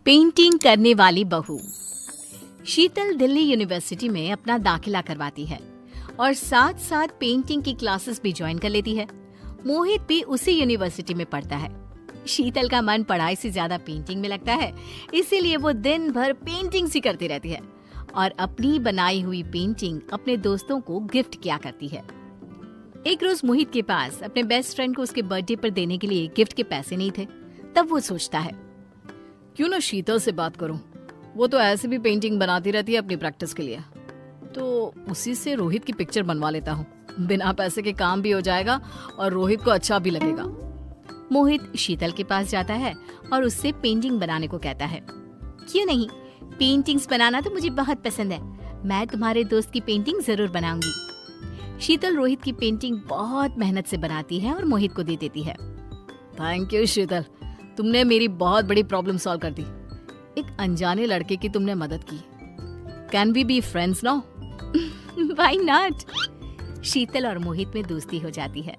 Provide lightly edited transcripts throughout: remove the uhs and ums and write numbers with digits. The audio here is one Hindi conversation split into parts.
पेंटिंग करने वाली बहू। शीतल दिल्ली यूनिवर्सिटी में अपना दाखिला करवाती है और साथ साथ पेंटिंग की क्लासेस भी ज्वाइन कर लेती है। मोहित भी उसी यूनिवर्सिटी में पढ़ता है। शीतल का मन पढ़ाई से ज्यादा पेंटिंग में लगता है, इसीलिए वो दिन भर पेंटिंग ही करती रहती है और अपनी बनाई हुई पेंटिंग अपने दोस्तों को गिफ्ट किया करती है। एक रोज मोहित के पास अपने बेस्ट फ्रेंड को उसके बर्थडे पर देने के लिए गिफ्ट के पैसे नहीं थे। तब वो सोचता है, क्यों ना शीतल से बात करूं, वो तो ऐसे भी पेंटिंग बनाती रहती है अपनी प्रैक्टिस के लिए, तो उसी से रोहित की पिक्चर बनवा लेता हूँ। बिना पैसे के काम भी हो जाएगा और रोहित को अच्छा भी लगेगा। मोहित शीतल के पास जाता है और उससे पेंटिंग बनाने को कहता है। क्यों नहीं, पेंटिंग्स बनाना तो मुझे बहुत पसंद है, मैं तुम्हारे दोस्त की पेंटिंग जरूर बनाऊंगी। शीतल रोहित की पेंटिंग बहुत मेहनत से बनाती है और मोहित को दे देती है। थैंक यू शीतल, तुमने मेरी बहुत बड़ी प्रॉब्लम सॉल्व कर दी। एक अनजाने लड़के की तुमने मदद की। Can we be friends now? Why not? Sheetal और मोहित में दोस्ती हो जाती है।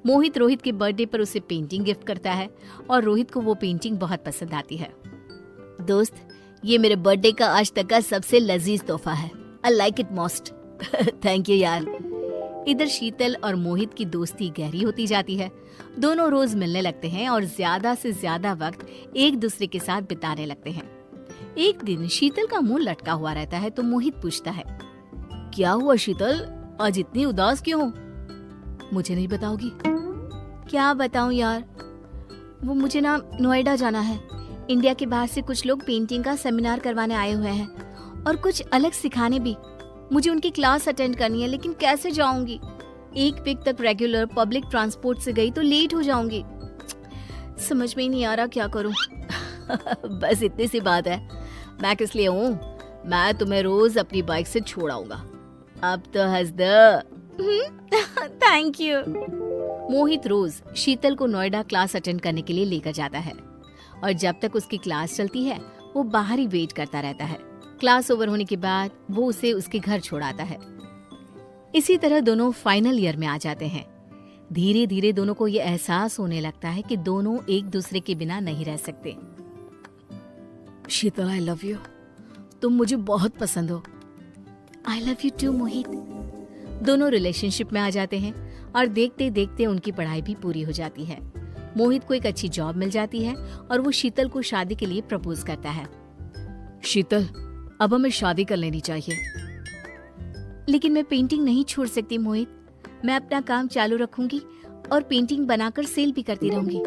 मोहित रोहित के बर्थडे पर उसे पेंटिंग गिफ्ट करता है और रोहित को वो पेंटिंग बहुत पसंद आती है। दोस्त, ये मेरे बर्थडे का आज तक का सबसे लजीज तोहफा है। I like it most. Thank you यार। इधर शीतल और मोहित की दोस्ती गहरी होती जाती है। दोनों रोज मिलने लगते हैं और ज्यादा से ज्यादा वक्त एक दूसरे के साथ बिताने लगते हैं। एक दिन शीतल का मुंह लटका हुआ रहता है तो मोहित पूछता है, क्या हुआ शीतल, आज इतनी उदास क्यों हो? मुझे नहीं बताओगी? क्या बताऊं यार, वो मुझे ना नोएडा जाना है। इंडिया के बाहर से कुछ लोग पेंटिंग का सेमिनार करवाने आए हुए हैं और कुछ अलग सिखाने भी। मुझे उनकी क्लास अटेंड करनी है, लेकिन कैसे जाऊंगी? एक वीक तक रेगुलर पब्लिक ट्रांसपोर्ट से गई तो लेट हो जाऊंगी। समझ में ही नहीं आ रहा क्या करूं। बस इतनी सी बात है, मैं किस लिए हूँ? मैं तुम्हें रोज अपनी बाइक से छोड़ आऊंगा। अब तो हंस दो। Thank you. मोहित रोज शीतल को नोएडा क्लास अटेंड करने के लिए लेकर जाता है और जब तक उसकी क्लास चलती है वो बाहर ही वेट करता रहता है। क्लास ओवर होने के बाद वो उसे उसके घर छोड़ाता है। इसी तरह दोनों फाइनल ईयर में आ जाते हैं। धीरे धीरे दोनों को ये एहसास होने लगता है कि दोनों एक दूसरे के बिना नहीं रह सकते। शीतल, आई लव यू। तुम मुझे बहुत पसंद हो। आई लव यू टू मोहित। दोनों रिलेशनशिप में आ जाते हैं और देखते देखते उनकी पढ़ाई भी पूरी हो जाती है। मोहित को एक अच्छी जॉब मिल जाती है और वो शीतल को शादी के लिए प्रपोज करता है। शीतल, अब हमें शादी कर लेनी चाहिए। लेकिन मैं पेंटिंग नहीं छोड़ सकती मोहित, मैं अपना काम चालू रखूंगी और पेंटिंग बनाकर सेल भी करती रहूंगी।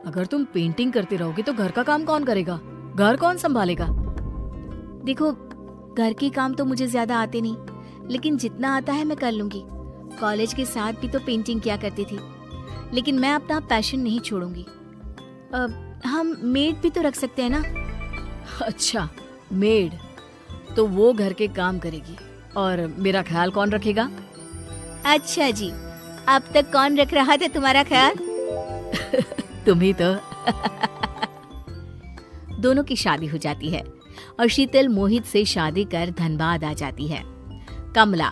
अगर तुम पेंटिंग करती रहोगी तो घर का काम कौन करेगा? घर कौन संभालेगा? देखो, घर के काम तो मुझे ज्यादा आते नहीं, लेकिन जितना आता है मैं कर लूंगी। कॉलेज के साथ भी तो पेंटिंग किया करती थी, लेकिन मैं अपना पैशन नहीं छोड़ूंगी। हम मेड भी तो रख सकते हैं ना? अच्छा, मेड, तो वो घर के काम करेगी और मेरा ख्याल कौन रखेगा? अच्छा जी, अब तक कौन रख रहा था तुम्हारा ख्याल? तुम ही तो। दोनों की शादी हो जाती है और शीतल मोहित से शादी कर धनबाद आ जाती है। कमला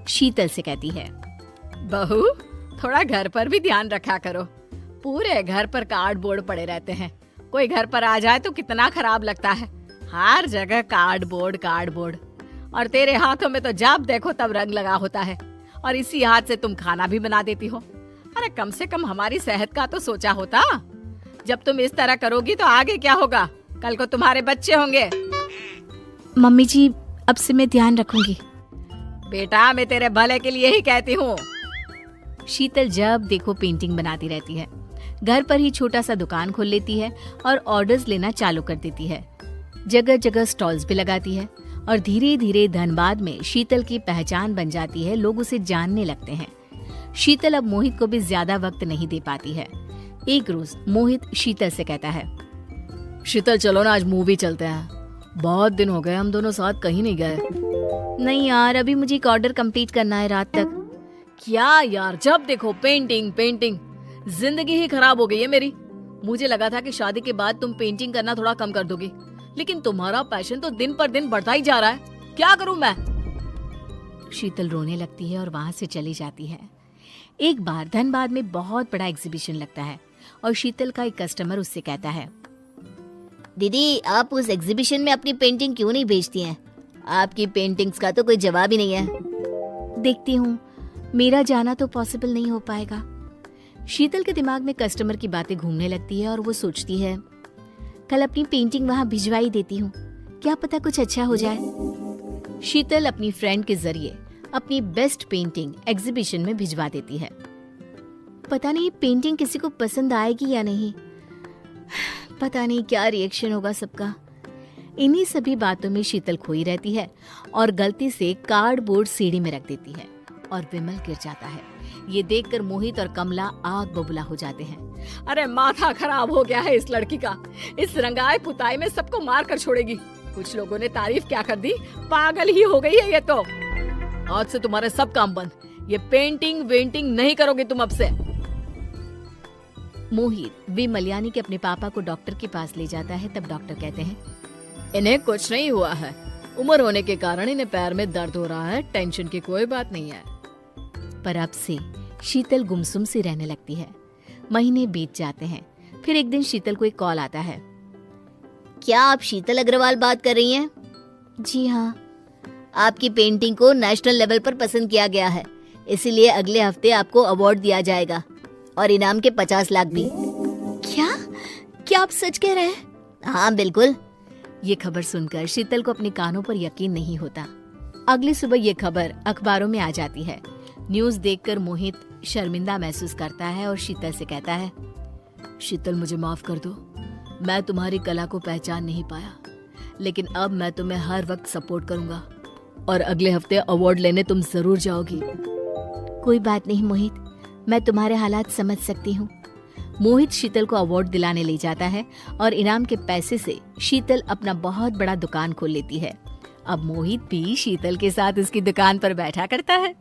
शीतल से कहती है, बहू, थोड़ा घर पर भी ध्यान रखा करो। पूरे घर पर कार्डबोर्ड पड़े रहते हैं, कोई घर पर आ जाए तो कितना खराब लगता है। हर जगह कार्डबोर्ड कार्डबोर्ड, और तेरे हाथों में तो जब देखो तब रंग लगा होता है और इसी हाथ से तुम खाना भी बना देती हो। अरे कम से कम हमारी सेहत का तो सोचा होता। जब तुम इस तरह करोगी तो आगे क्या होगा? कल को तुम्हारे बच्चे होंगे। मम्मी जी, अब से मैं ध्यान रखूंगी। बेटा, मैं तेरे भले के लिए ही कहती हूँ। शीतल जब देखो पेंटिंग बनाती रहती है। घर पर ही छोटा सा दुकान खोल लेती है और ऑर्डर्स लेना चालू कर देती है। जगह जगह स्टॉल्स भी लगाती है और धीरे धीरे धनबाद में शीतल की पहचान बन जाती है। लोग उसे जानने लगते हैं। शीतल अब मोहित को भी ज्यादा वक्त नहीं दे पाती है। एक रोज मोहित शीतल से कहता है, शीतल चलो ना, आज मूवी चलते हैं। बहुत दिन हो गए हम दोनों साथ कहीं नहीं गए। नहीं यार, अभी मुझे एक ऑर्डर कंप्लीट करना है रात तक। क्या यार, जब देखो पेंटिंग पेंटिंग, जिंदगी ही खराब हो गई है मेरी। मुझे लगा था कि शादी के बाद तुम पेंटिंग करना थोड़ा कम कर दोगी, लेकिन तुम्हारा पैशन तो दिन पर दिन बढ़ता ही जा रहा है। क्या करूं मैं? शीतल रोने लगती है और वहां से चली जाती है। एक बार धनबाद में बहुत बड़ा एग्जीबिशन लगता है और शीतल का एक कस्टमर उससे कहता है, दीदी, आप उस एग्जीबिशन में अपनी पेंटिंग क्यों नहीं बेचती हैं? आपकी पेंटिंग्स का तो कोई जवाब ही नहीं है। देखती हूँ, मेरा जाना तो पॉसिबल नहीं हो पाएगा। शीतल के दिमाग में कस्टमर की बातें घूमने लगती है और वो सोचती है, कल अपनी पेंटिंग वहां भिजवाई देती हूँ, क्या पता कुछ अच्छा हो जाए। शीतल अपनी फ्रेंड के जरिए अपनी बेस्ट पेंटिंग एग्जीबिशन में भिजवा देती है। पता नहीं पेंटिंग किसी को पसंद आएगी या नहीं, पता नहीं क्या रिएक्शन होगा सबका। इन्हीं सभी बातों में शीतल खोई रहती है और गलती से कार्डबोर्ड सीढ़ी में रख देती है और विमल गिर जाता है। ये देखकर मोहित और कमला आग बबूला हो जाते हैं। अरे माथा खराब हो गया है इस लड़की का, इस रंगाई पुताई में सबको मार कर छोड़ेगी। कुछ लोगों ने तारीफ क्या कर दी, पागल ही हो गई है ये तो। आज से तुम्हारे सब काम बंद, ये पेंटिंग वेंटिंग नहीं करोगे तुम अब से। मोहित विमल यानी कि अपने पापा को डॉक्टर के पास ले जाता है। तब डॉक्टर कहते हैं, इन्हें कुछ नहीं हुआ है, उम्र होने के कारण इन्हें पैर में दर्द हो रहा है, टेंशन की कोई बात नहीं है। पर अब से शीतल गुमसुम सी रहने लगती है। महीने बीत जाते हैं। फिर एक दिन शीतल को एक कॉल आता है। क्या आप शीतल अग्रवाल बात कर रही हैं? जी हाँ। आपकी पेंटिंग को नेशनल लेवल पर पसंद किया गया है, इसीलिए अगले हफ्ते आपको अवार्ड दिया जाएगा और इनाम के 50 लाख भी। क्या आप सच कह रहे हैं? हाँ बिल्कुल। ये खबर सुनकर शीतल को अपने कानों पर यकीन नहीं होता। अगली सुबह ये खबर अखबारों में आ जाती है। न्यूज़ देखकर मोहित शर्मिंदा महसूस करता है और शीतल से कहता है, शीतल मुझे माफ कर दो, मैं तुम्हारी कला को पहचान नहीं पाया, लेकिन अब मैं तुम्हें हर वक्त सपोर्ट करूंगा और अगले हफ्ते अवार्ड लेने तुम जरूर जाओगी। कोई बात नहीं मोहित, मैं तुम्हारे हालात समझ सकती हूँ। मोहित शीतल को अवार्ड दिलाने ले जाता है और इनाम के पैसे से शीतल अपना बहुत बड़ा दुकान खोल लेती है। अब मोहित भी शीतल के साथ उसकी दुकान पर बैठा करता है।